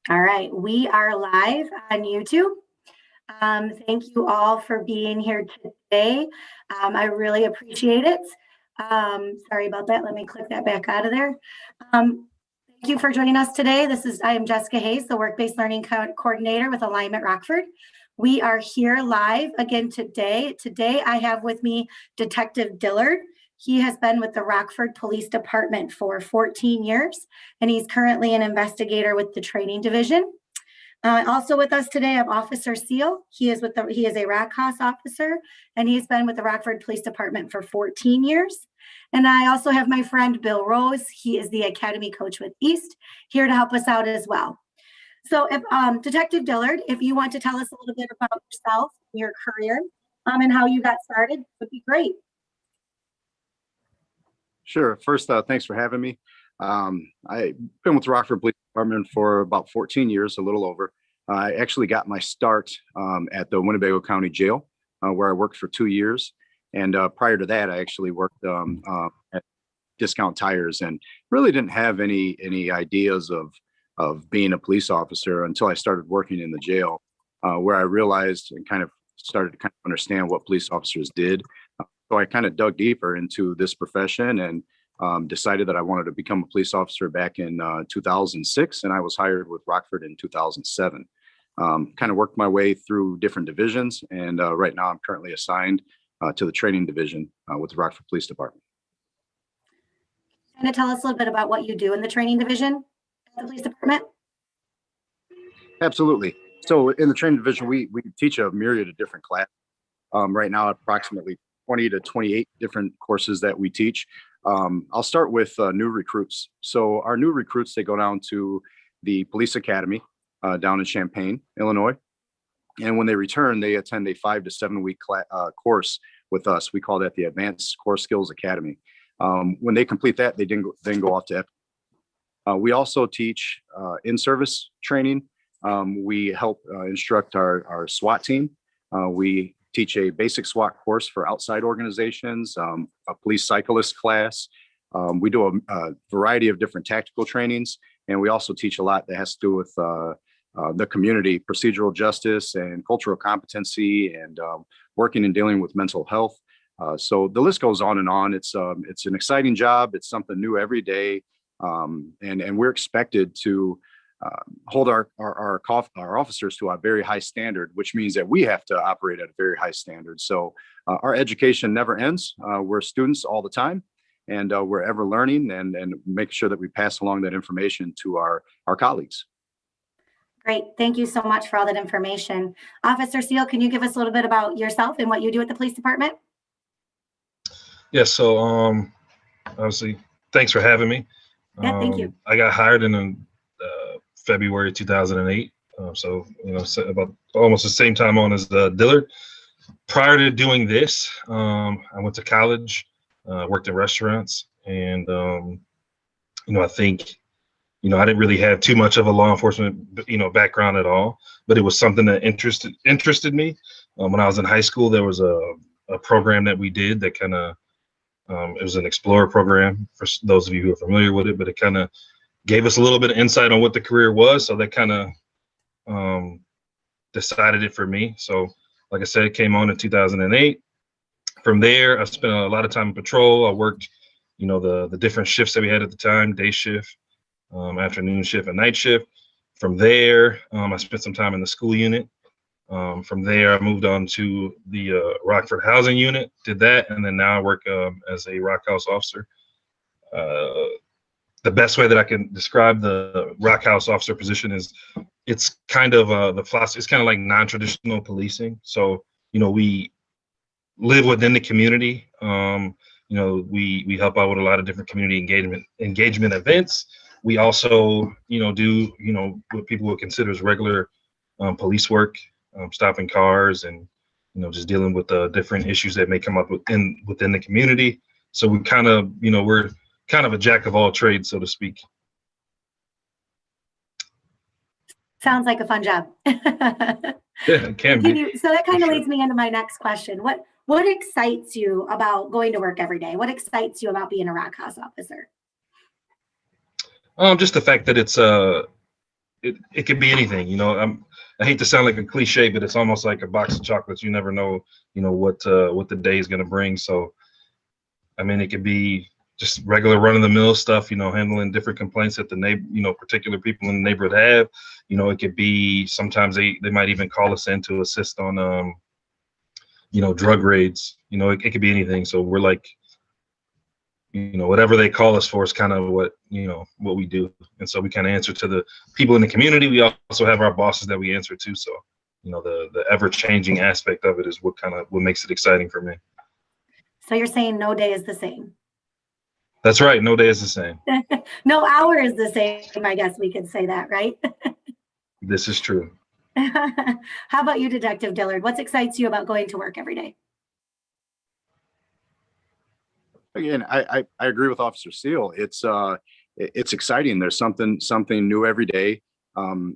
All right, we are live on YouTube. Thank you all for being here today. I really appreciate it. Sorry about that. Let me click that back out of there. Thank you for joining us today. I am Jessica Hayes, the Work-Based Learning Coordinator with Alignment Rockford. We are here live again today. Today I have with me Detective Dillard. He has been with the Rockford Police Department for 14 years, and he's currently an investigator with the Training Division. Also with us today, I have Officer Seale. He is a Rock House officer, and he's been with the Rockford Police Department for 14 years. And I also have my friend Bill Rose. He is the Academy Coach with East, here to help us out as well. So, Detective Dillard, if you want to tell us a little bit about yourself, your career, and how you got started, would be great. Sure. First, thanks for having me. I've been with the Rockford Police Department for about 14 years, a little over. I actually got my start at the Winnebago County Jail, where I worked for 2 years. And prior to that, I actually worked at Discount Tires, and really didn't have any ideas of being a police officer until I started working in the jail, where I realized and started to understand what police officers did. So I kind of dug deeper into this profession and decided that I wanted to become a police officer back in 2006, and I was hired with Rockford in 2007. Kind of worked my way through different divisions, and right now I'm currently assigned to the Training Division with the Rockford Police Department. Can you tell us a little bit about what you do in the Training Division at the Police Department? Absolutely. So in the Training Division, we teach a myriad of different classes. Right now, approximately 20 to 28 different courses that we teach. I'll start with new recruits. So our new recruits, they go down to the Police Academy down in Champaign, Illinois. And when they return, they attend a 5 to 7 week course with us. We call that the Advanced Core Skills Academy. When they complete that, they then go off to we also teach in-service training. We help instruct our SWAT team. We teach a basic SWAT course for outside organizations, a police cyclist class. We do a variety of different tactical trainings, and we also teach a lot that has to do with the community, procedural justice and cultural competency, and working and dealing with mental health. So the list goes on and on. It's an exciting job. It's something new every day, and we're expected to hold our officers to a very high standard, which means that we have to operate at a very high standard. So our education never ends. We're students all the time, and we're ever learning and make sure that we pass along that information to our colleagues. Great. Thank you so much for all that information. Officer Seale, can you give us a little bit about yourself and what you do at the police department? Yeah, so obviously, thanks for having me. Yeah, thank you. I got hired in February 2008, so about almost the same time on as Dillard. Prior to doing this, I went to college, worked in restaurants, and I think I didn't really have too much of a law enforcement background at all, but it was something that interested me. When I was in high school, there was a program that we did that kind of it was an Explorer program for those of you who are familiar with it, but it kind of gave us a little bit of insight on what the career was. So that kind of decided it for me. So like I said, it came on in 2008. From there, I spent a lot of time in patrol. I worked, the different shifts that we had at the time, day shift, afternoon shift, and night shift. From there, I spent some time in the school unit. From there, I moved on to the Rockford housing unit, did that, and then now I work as a Rock House officer. The best way that I can describe the Rock House officer position is it's kind of the philosophy. It's kind of like non-traditional policing. So, we live within the community. We help out with a lot of different community engagement events. We also, do, what people would consider as regular police work, stopping cars and, just dealing with the different issues that may come up within the community. So we kind of, we're kind of a jack of all trades, so to speak. Sounds like a fun job. Yeah, it can be. So that kind of leads me into my next question. What excites you about going to work every day? What excites you about being a Rock House officer? Just the fact that it's it could be anything. I hate to sound like a cliche, but it's almost like a box of chocolates. You never know, what the day is going to bring. So, I mean, it could be just regular run of the mill stuff, handling different complaints that particular people in the neighborhood have. It could be sometimes they might even call us in to assist on, drug raids. It could be anything. So we're like, whatever they call us for is kind of what we do. And so we kind of answer to the people in the community. We also have our bosses that we answer to. So, the ever changing aspect of it is what makes it exciting for me. So you're saying no day is the same. That's right. No day is the same. No hour is the same. I guess we could say that, right? This is true. How about you, Detective Dillard? What excites you about going to work every day? Again, I agree with Officer Seale. It's exciting. There's something new every day. I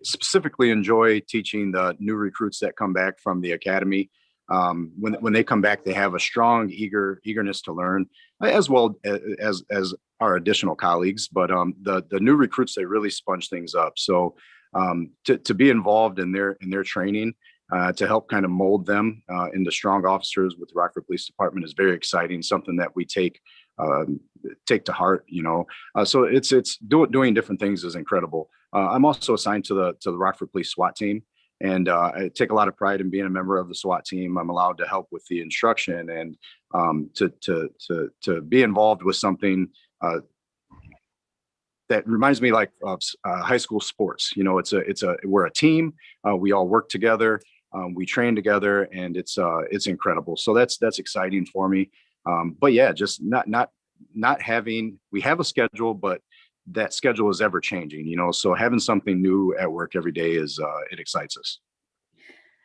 specifically enjoy teaching the new recruits that come back from the academy. When they come back, they have a strong eagerness to learn, as well as our additional colleagues. But the new recruits, they really sponge things up. So to be involved in their training, to help kind of mold them into strong officers with the Rockford Police Department is very exciting. Something that we take to heart. So it's doing different things is incredible. I'm also assigned to the Rockford Police SWAT team. And I take a lot of pride in being a member of the SWAT team. I'm allowed to help with the instruction and to be involved with something that reminds me like of high school sports. We're a team. We all work together. We train together, and it's incredible. So that's exciting for me. But yeah, just not having. We have a schedule, but that schedule is ever changing, so having something new at work every day it excites us.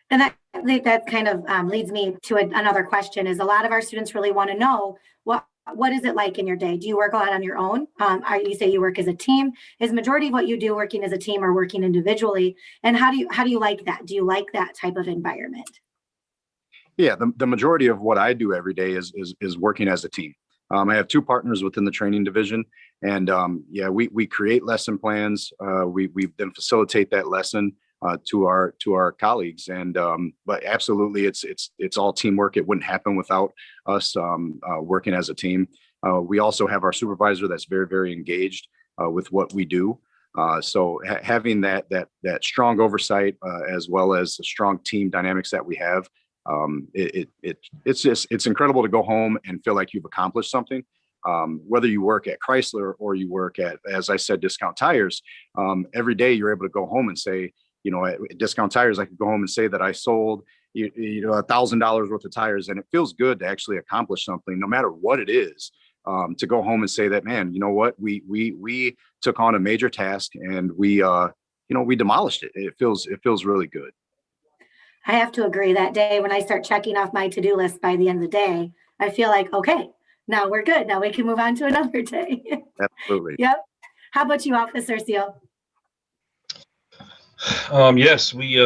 And I think that kind of leads me to another question is a lot of our students really want to know what is it like in your day? Do you work a lot on your own? You say you work as a team. Is majority of what you do working as a team or working individually? And how do you like that? Do you like that type of environment? Yeah, the majority of what I do every day is working as a team. I have two partners within the training division, and we create lesson plans. We then facilitate that lesson to our colleagues, and but absolutely, it's all teamwork. It wouldn't happen without us working as a team. We also have our supervisor that's very, very engaged with what we do. So having that strong oversight as well as the strong team dynamics that we have. It's incredible to go home and feel like you've accomplished something. Whether you work at Chrysler or you work at, as I said, Discount Tires, every day you're able to go home and say, at Discount Tires, I could go home and say that I sold, $1,000 worth of tires, and it feels good to actually accomplish something, no matter what it is. To go home and say that, man, you know what, we took on a major task and we demolished it. It feels really good. I have to agree. That day when I start checking off my to-do list by the end of the day, I feel like, okay, now we're good. Now we can move on to another day. Absolutely. Yep. How about you, Officer Seale? Yes, we,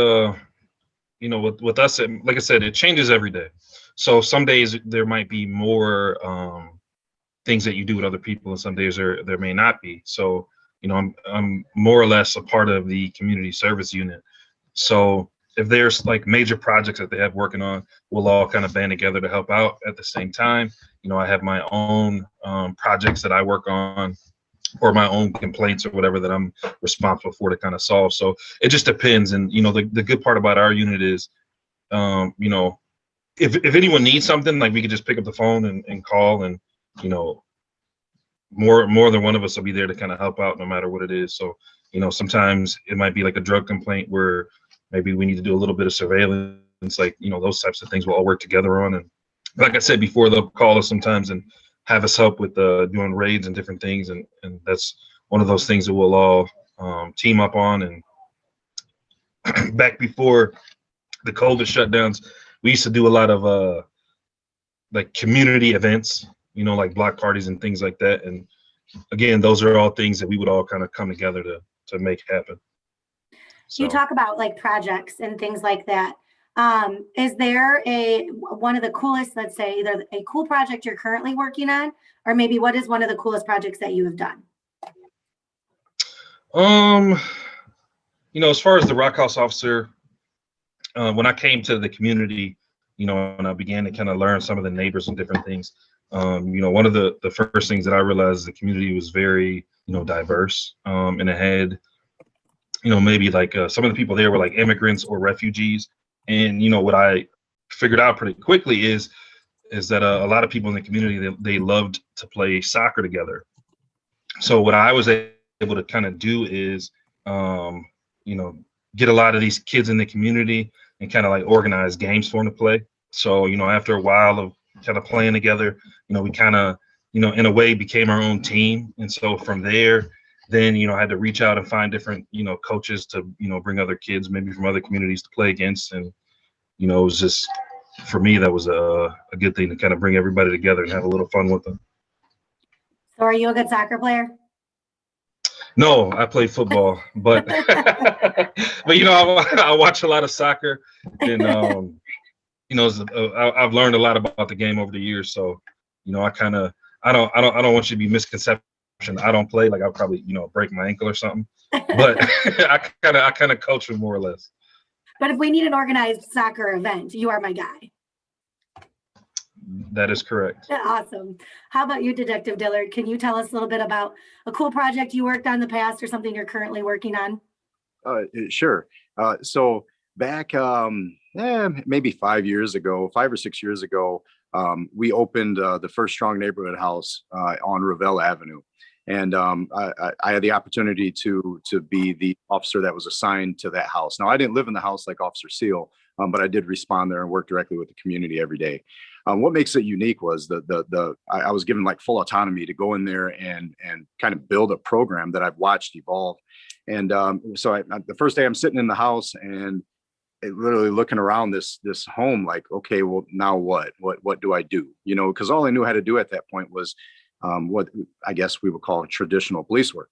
with us, like I said, it changes every day. So some days there might be more things that you do with other people, and some days there may not be. So, I'm more or less a part of the community service unit. So if there's like major projects that they have working on, we'll all kind of band together to help out at the same time. I have my own projects that I work on, or my own complaints or whatever that I'm responsible for to kind of solve. So it just depends. And, the good part about our unit is, if anyone needs something, like we could just pick up the phone and call, and, more than one of us will be there to kind of help out no matter what it is. So, sometimes it might be like a drug complaint where maybe we need to do a little bit of surveillance, like, those types of things we'll all work together on. And like I said before, they'll call us sometimes and have us help with doing raids and different things. And that's one of those things that we'll all team up on. And back before the COVID shutdowns, we used to do a lot of like community events, like block parties and things like that. And again, those are all things that we would all kind of come together to make happen. So. You talk about like projects and things like that. Is there one of the coolest, let's say, either a cool project you're currently working on, or maybe what is one of the coolest projects that you have done? Um, as far as the Rock House officer, when I came to the community, and I began to kind of learn some of the neighbors and different things, one of the first things that I realized is the community was very, diverse, and it had, maybe like some of the people there were like immigrants or refugees. And, what I figured out pretty quickly is that a lot of people in the community, they loved to play soccer together. So what I was able to kind of do is, get a lot of these kids in the community and kind of like organize games for them to play. So, after a while of kind of playing together, we kind of, in a way became our own team. And so from there, then, I had to reach out and find different, coaches to, bring other kids maybe from other communities to play against. And, it was just, for me, that was a good thing to kind of bring everybody together and have a little fun with them. So are you a good soccer player? No, I play football, but I watch a lot of soccer, and I've learned a lot about the game over the years. So, I don't want you to be misconception. I don't play, like I'll probably break my ankle or something, but I kind of coach them more or less. But if we need an organized soccer event, you are my guy. That is correct. Awesome. How about you, Detective Dillard? Can you tell us a little bit about a cool project you worked on in the past or something you're currently working on? Sure. So back maybe 5 or 6 years ago, we opened the first Strong Neighborhood House on Revelle Avenue. And I had the opportunity to be the officer that was assigned to that house. Now, I didn't live in the house like Officer Seale, but I did respond there and work directly with the community every day. What makes it unique was I was given like full autonomy to go in there and kind of build a program that I've watched evolve. And so the first day I'm sitting in the house and literally looking around this home, like, okay, well, now what do I do? Because all I knew how to do at that point was what I guess we would call traditional police work.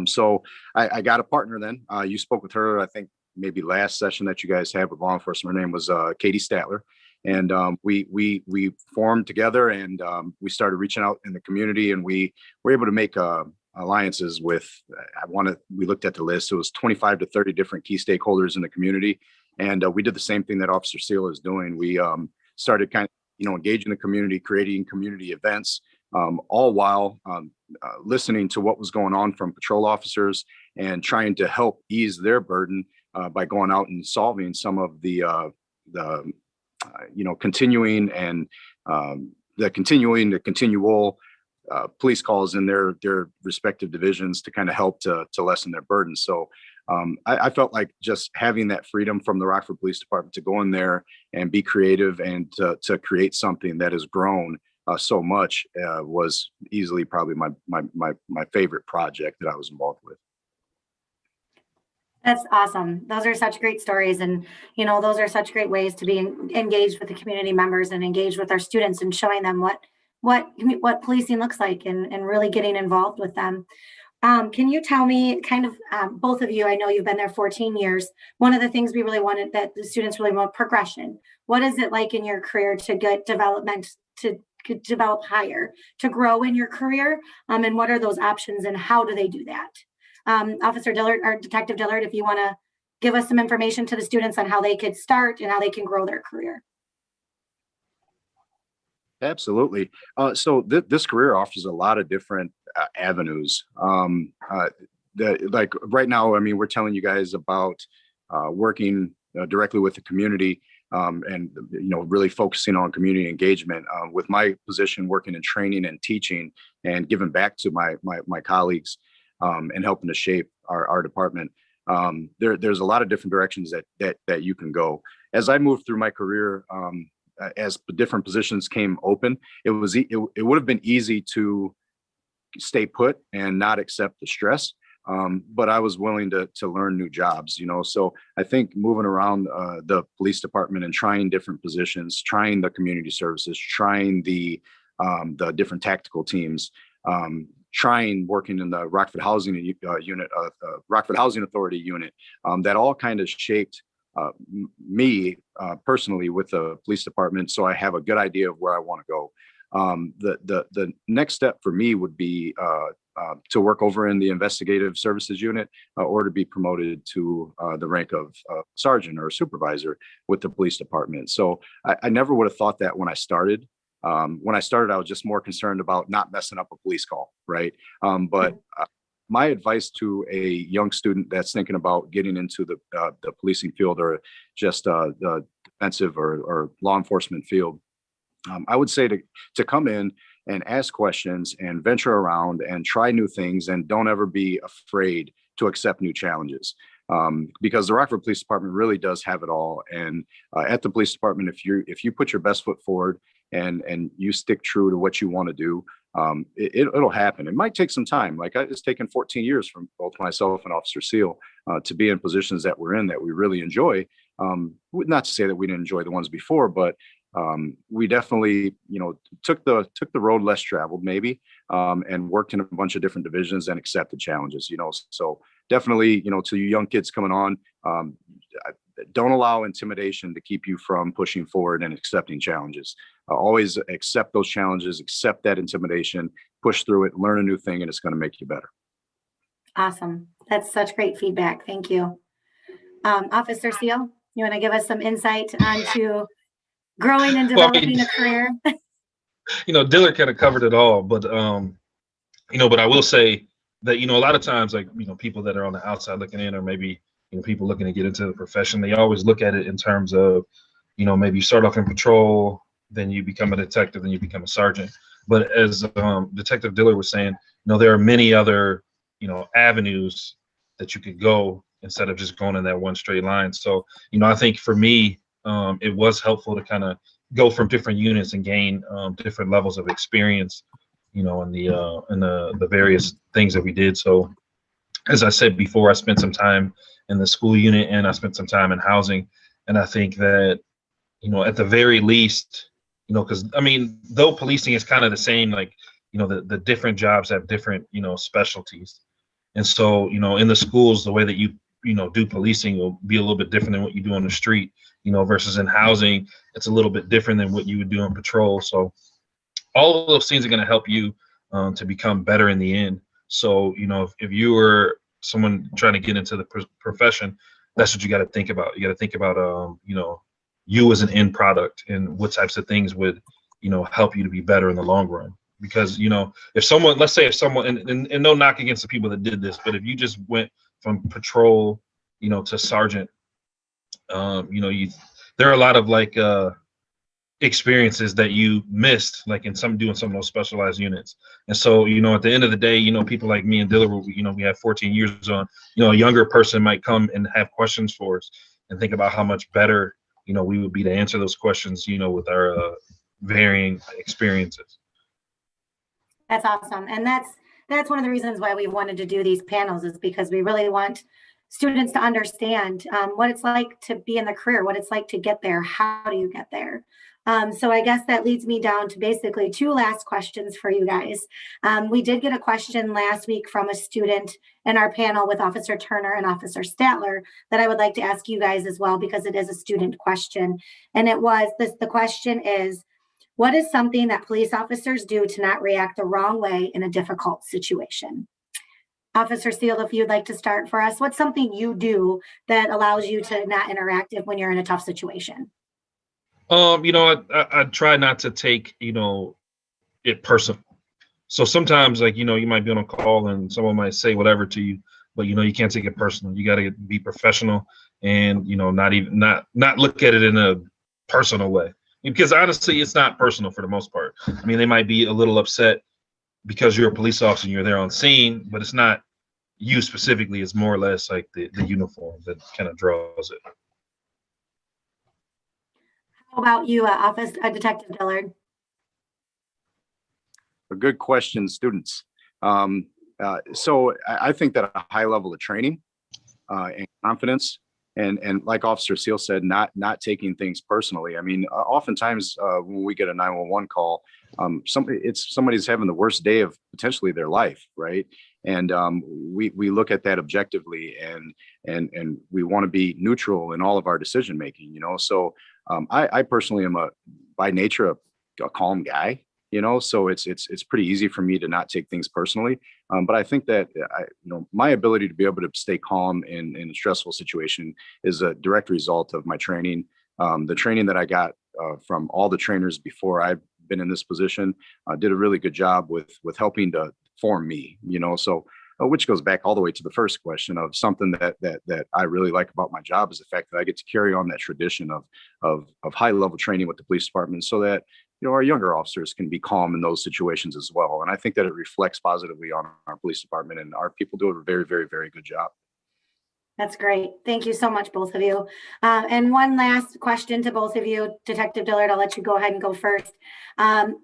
So I got a partner then. You spoke with her, I think maybe last session that you guys had with law enforcement. Her name was Katie Statler. And we formed together and we started reaching out in the community, and we were able to make alliances with, we looked at the list. It was 25 to 30 different key stakeholders in the community. And we did the same thing that Officer Seale is doing. We started kind of, engaging the community, creating community events, all while listening to what was going on from patrol officers and trying to help ease their burden by going out and solving some of the continuing and the continual police calls in their respective divisions to kind of help to lessen their burden. So I felt like just having that freedom from the Rockford Police Department to go in there and be creative and to create something that has grown so much was easily probably my favorite project that I was involved with. That's awesome. Those are such great stories. And, those are such great ways to be engaged with the community members and engaged with our students and showing them what policing looks like and really getting involved with them. Can you tell me kind of, both of you, I know you've been there 14 years. One of the things we really wanted, that the students really want, progression. What is it like in your career to get development, to develop higher, to grow in your career? And what are those options and how do they do that? Officer Dillard or Detective Dillard, if you want to give us some information to the students on how they could start and how they can grow their career. Absolutely. So this career offers a lot of different avenues. Like right now, I mean, we're telling you guys about working directly with the community and really focusing on community engagement. With my position, working in training and teaching and giving back to my colleagues and helping to shape our department. There's a lot of different directions that you can go. As I moved through my career, as different positions came open, it would have been easy to stay put and not accept the stress. But I was willing to learn new jobs, so I think moving around the police department and trying different positions, trying the community services, trying the different tactical teams, trying working in the Rockford Housing unit, Rockford Housing Authority unit, that all kind of shaped me personally with the police department. So I have a good idea of where I want to go. The next step for me would be to work over in the investigative services unit, or to be promoted to the rank of sergeant or supervisor with the police department. So I never would have thought that when I started. When I started, I was just more concerned about not messing up a police call, right? But my advice to a young student that's thinking about getting into the policing field, or just the defensive or law enforcement field, I would say to come in and ask questions and venture around and try new things, and don't ever be afraid to accept new challenges. Because the Rockford Police Department really does have it all. And at the police department, if you put your best foot forward and you stick true to what you want to do, it'll happen. It might take some time. Like, it's taken 14 years from both myself and Officer Seale to be in positions that we're in that we really enjoy. Not to say that we didn't enjoy the ones before, but we definitely, took the road less traveled, maybe, and worked in a bunch of different divisions and accepted challenges. So definitely, to you young kids coming on, don't allow intimidation to keep you from pushing forward and accepting challenges. Always accept those challenges, accept that intimidation, push through it, learn a new thing, and it's going to make you better. Awesome. That's such great feedback. Thank you. Officer Seale, you want to give us some insight onto growing and developing a career? Dillard kind of covered it all, but but I will say that, a lot of times, like, people that are on the outside looking in, or maybe, people looking to get into the profession, they always look at it in terms of, maybe you start off in patrol, then you become a detective, then you become a sergeant. But as Detective Dillard was saying, there are many other, avenues that you could go instead of just going in that one straight line. So, I think for me, it was helpful to kind of go from different units and gain different levels of experience, in the various things that we did. So, as I said before, I spent some time in the school unit, and I spent some time in housing. And I think that, at the very least, because though policing is kind of the same, like, the different jobs have different, specialties. And so, in the schools, the way that you do policing will be a little bit different than what you do on the street, versus in housing, it's a little bit different than what you would do on patrol. So all of those things are going to help you to become better in the end. So, if you were someone trying to get into the profession, that's what you got to think about. You got to think about, you as an end product, and what types of things would, help you to be better in the long run. Because, if someone, and no knock against the people that did this, but if you just went from patrol, to sergeant, there are a lot of experiences that you missed, like in doing some of those specialized units. And so, at the end of the day, people like me and Dillard, we have 14 years on, a younger person might come and have questions for us, and think about how much better, we would be to answer those questions, with our varying experiences. That's awesome. And that's one of the reasons why we wanted to do these panels, is because we really want students to understand what it's like to be in the career, what it's like to get there. How do you get there? So I guess that leads me down to basically two last questions for you guys. We did get a question last week from a student in our panel with Officer Turner and Officer Statler that I would like to ask you guys as well, because it is a student question. And it was this, the question is, what is something that police officers do to not react the wrong way in a difficult situation? Officer Seale, if you'd like to start for us, what's something you do that allows you to not interact when you're in a tough situation? I try not to take, it personal. So sometimes, like, you might be on a call and someone might say whatever to you, but, you can't take it personal. You got to be professional and, not look at it in a personal way. Because honestly, it's not personal for the most part. They might be a little upset because you're a police officer and you're there on scene, but it's not you specifically. It's more or less like the uniform that kind of draws it. How about you, Detective Dillard? A good question, students. So I think that a high level of training and confidence, and like Officer Seale said, not taking things personally. Oftentimes when we get a 911 call, somebody's having the worst day of potentially their life, right? And we look at that objectively, and we want to be neutral in all of our decision making. So I personally am by nature a calm guy. so it's pretty easy for me to not take things personally. But I think that my ability to be able to stay calm in a stressful situation is a direct result of my training. The training that I got from all the trainers before I've been in this position did a really good job with helping to form me, so which goes back all the way to the first question of something that I really like about my job is the fact that I get to carry on that tradition of high level training with the police department so that our younger officers can be calm in those situations as well. And I think that it reflects positively on our police department, and our people do a very, very, very good job. That's great. Thank you so much, both of you. And one last question to both of you. Detective Dillard, I'll let you go ahead and go first. I'm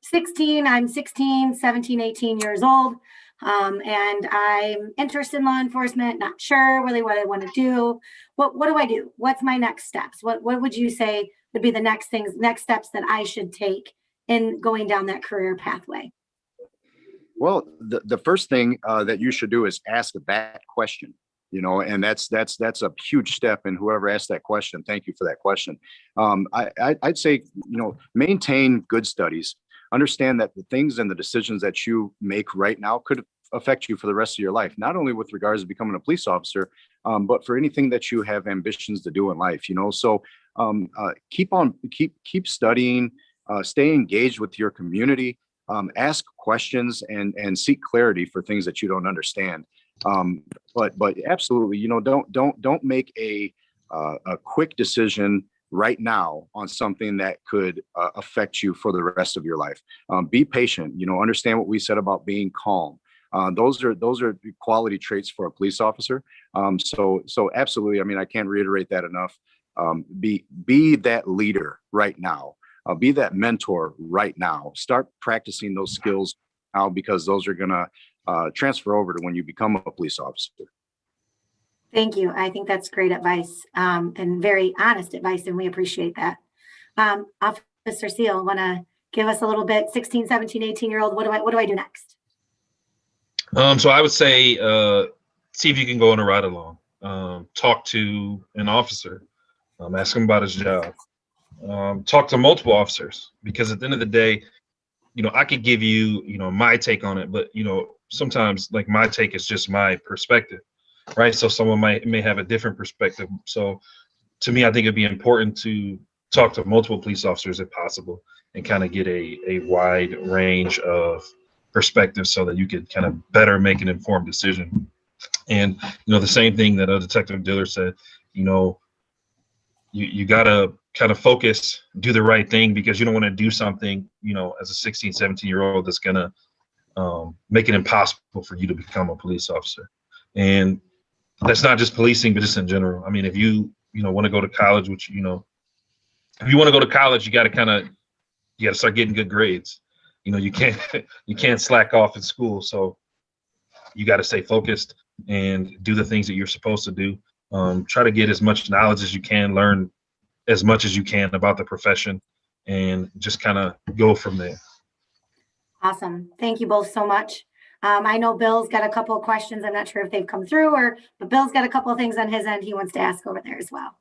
16, 17, 18 years old, and I'm interested in law enforcement, not sure really what I want to do. What do I do? What's my next steps? What would you say would be the next steps that I should take in going down that career pathway? Well, the first thing that you should do is ask that question. And that's a huge step. And whoever asked that question, thank you for that question. I'd say, maintain good studies. Understand that the things and the decisions that you make right now could affect you for the rest of your life, not only with regards to becoming a police officer, but for anything that you have ambitions to do in life. So keep studying, stay engaged with your community, ask questions and seek clarity for things that you don't understand. But absolutely, don't make a quick decision right now on something that could affect you for the rest of your life. Be patient, understand what we said about being calm. Those are quality traits for a police officer. So absolutely. I mean, I can't reiterate that enough. Be that leader right now. Be that mentor right now. Start practicing those skills now, because those are going to transfer over to when you become a police officer. Thank you. I think that's great advice, and very honest advice, and we appreciate that. Officer Seale, want to give us a little bit, 16, 17, 18-year-old, what do I do next? So I would say, see if you can go on a ride along, talk to an officer, ask him about his job, talk to multiple officers, because at the end of the day, I could give you, my take on it, but, sometimes like my take is just my perspective, right? So someone may have a different perspective. So to me, I think it'd be important to talk to multiple police officers if possible, and kind of get a wide range of perspectives so that you could kind of better make an informed decision. And, the same thing that Detective Dillard said, you got to kind of focus, do the right thing, because you don't want to do something, as a 16, 17-year-old that's going to make it impossible for you to become a police officer. And that's not just policing, but just in general. I mean, if you want to go to college, which, if you want to go to college, you got to start getting good grades. You can't slack off in school. So you got to stay focused and do the things that you're supposed to do. Try to get as much knowledge as you can, learn as much as you can about the profession, and just kind of go from there. Awesome. Thank you both so much. I know Bill's got a couple of questions. I'm not sure if they've come through, but Bill's got a couple of things on his end he wants to ask over there as well.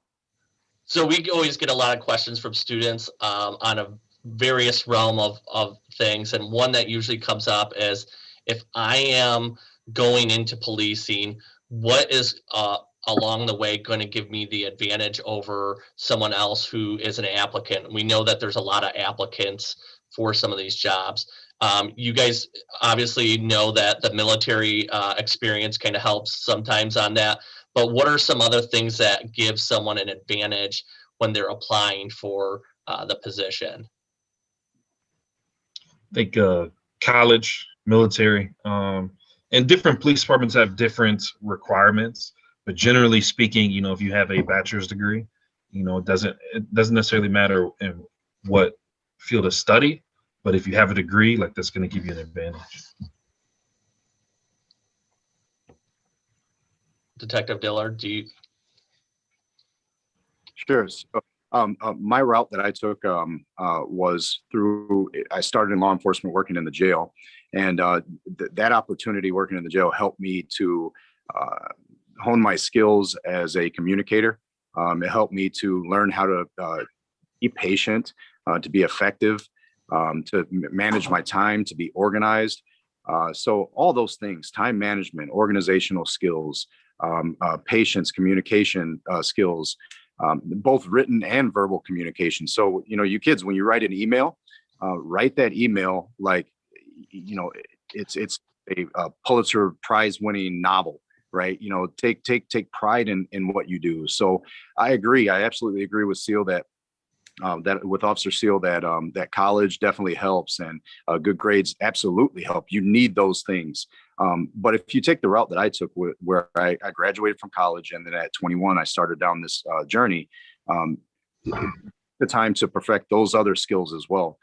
So we always get a lot of questions from students on a various realm of things. And one that usually comes up is, if I am going into policing, what is along the way going to give me the advantage over someone else who is an applicant? We know that there's a lot of applicants for some of these jobs. You guys obviously know that the military experience kind of helps sometimes on that, but what are some other things that give someone an advantage when they're applying for the position? I think college, military, and different police departments have different requirements, but generally speaking, if you have a bachelor's degree, it doesn't necessarily matter in what field of study, but if you have a degree, like, that's going to give you an advantage. Detective Dillard, do you? Sure. So, my route that I took was through, I started in law enforcement working in the jail, and that opportunity working in the jail helped me to hone my skills as a communicator. It helped me to learn how to be patient, to be effective, to manage my time, to be organized. So all those things, time management, organizational skills, patience, communication skills, both written and verbal communication. So, you kids, when you write an email, write that email like, it's a Pulitzer Prize winning novel, right? Take pride in what you do. So I agree. I absolutely agree with Seale that with Officer Seale that college definitely helps, and good grades absolutely help. You need those things. But if you take the route that I took, where I graduated from college, and then at 21 I started down this journey, the time to perfect those other skills as well.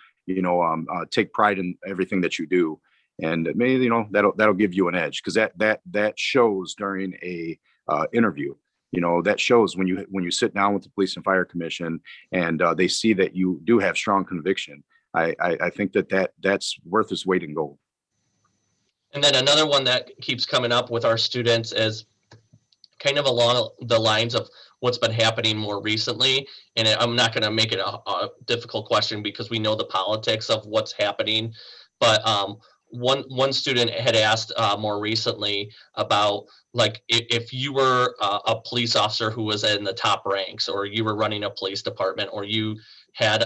Take pride in everything that you do, and maybe that'll give you an edge, because that shows during a interview. That shows when you sit down with the Police and Fire Commission, and they see that you do have strong conviction. I think that's worth its weight in gold. And then another one that keeps coming up with our students is kind of along the lines of what's been happening more recently. And I'm not going to make it a difficult question, because we know the politics of what's happening. But one student had asked more recently about, like, if you were a police officer who was in the top ranks, or you were running a police department, or you had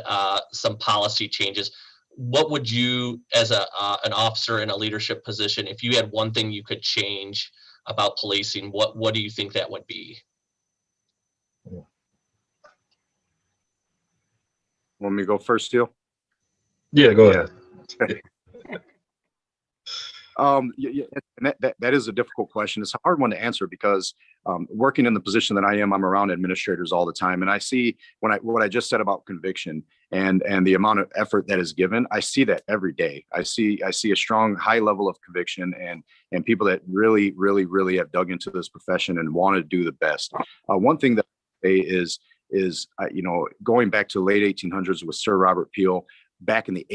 some policy changes, what would you, as an officer in a leadership position, if you had one thing you could change about policing, what do you think that would be? Want me to go first, Seale? Yeah, go ahead. Yeah, and that is a difficult question. It's a hard one to answer, because working in the position that I am, I'm around administrators all the time, and I see what I just said about conviction and the amount of effort that is given. I see that every day. I see a strong, high level of conviction, and people that really, really, really have dug into this profession and want to do the best. One thing that I say is going back to the late 1800s with Sir Robert Peel. Back in the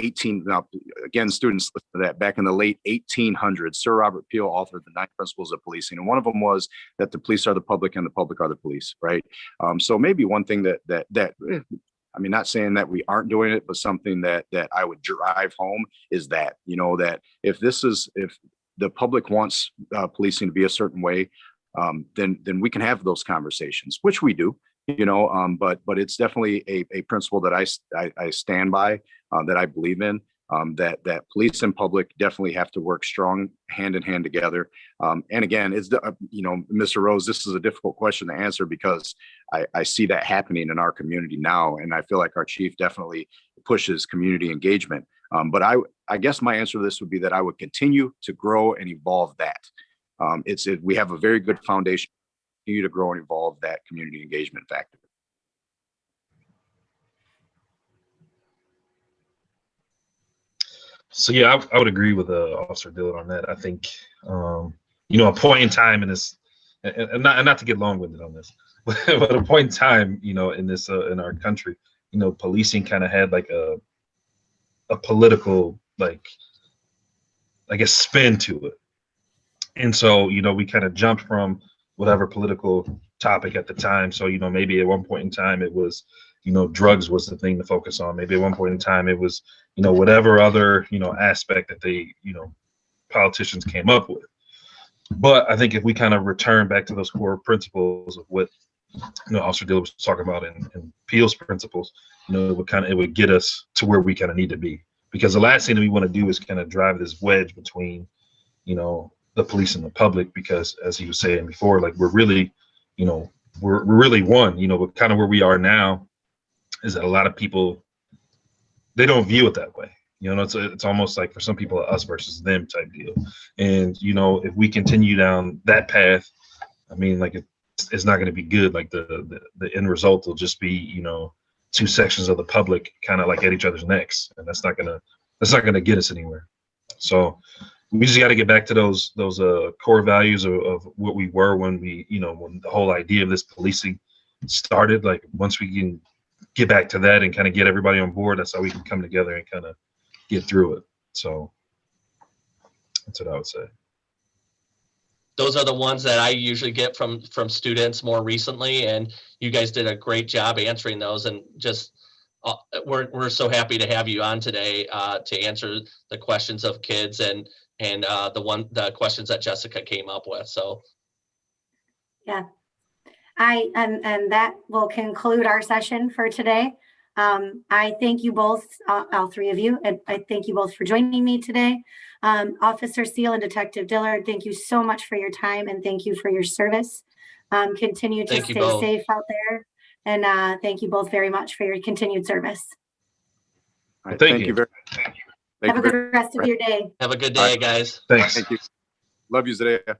now again, students listen to that. Back in the late 1800s, Sir Robert Peel authored the 9 principles of policing, and one of them was that the police are the public and the public are the police, right? So maybe one thing not saying that we aren't doing it, but something that I would drive home is that that if the public wants policing to be a certain way, then we can have those conversations, which we do. But it's definitely a principle that I stand by, that I believe in, that police and public definitely have to work strong hand in hand together. And again, it's Mr. Rose, this is a difficult question to answer, because I see that happening in our community now, and I feel like our chief definitely pushes community engagement. But I guess my answer to this would be that I would continue to grow and evolve that. We have a very good foundation. Continue to grow and evolve that community engagement factor. So yeah, I would agree with Officer Dillard on that. I think a point in time in this, and not to get long-winded on this, but a point in time, in this in our country, policing kind of had like a political, like, I guess, spin to it, and so we kind of jumped from whatever political topic at the time. So, maybe at one point in time it was, drugs was the thing to focus on. Maybe at one point in time it was, whatever other, aspect that they, politicians came up with. But I think if we kind of return back to those core principles of what, Officer Dillard was talking about in Peel's principles, it would get us to where we kind of need to be. Because the last thing that we want to do is kind of drive this wedge between, the police and the public, because as he was saying before, like, we're really, we're really one. But kind of where we are now is that a lot of people, they don't view it that way. It's almost like, for some people, us versus them type deal. And if we continue down that path, I mean, like, it's not going to be good. Like, the end result will just be, two sections of the public kind of like at each other's necks, and that's not gonna get us anywhere. So we just got to get back to those core values of what we were when when the whole idea of this policing started. Like, once we can get back to that and kind of get everybody on board, that's how we can come together and kind of get through it. So that's what I would say. Those are the ones that I usually get from students more recently, and you guys did a great job answering those. And just we're so happy to have you on today to answer the questions of kids and the questions that Jessica came up with. So Yeah, and that will conclude our session for today. I thank you both, all three of you, and I thank you both for joining me today. Officer Seale and Detective Dillard, thank you so much for your time and thank you for your service. Continue to Thank you stay both. safe out there, and thank you both very much for your continued service. All right, Thank you. very much. Have a good rest of your day. have a good day, guys. Thanks. Thank you. Love you, Zadea.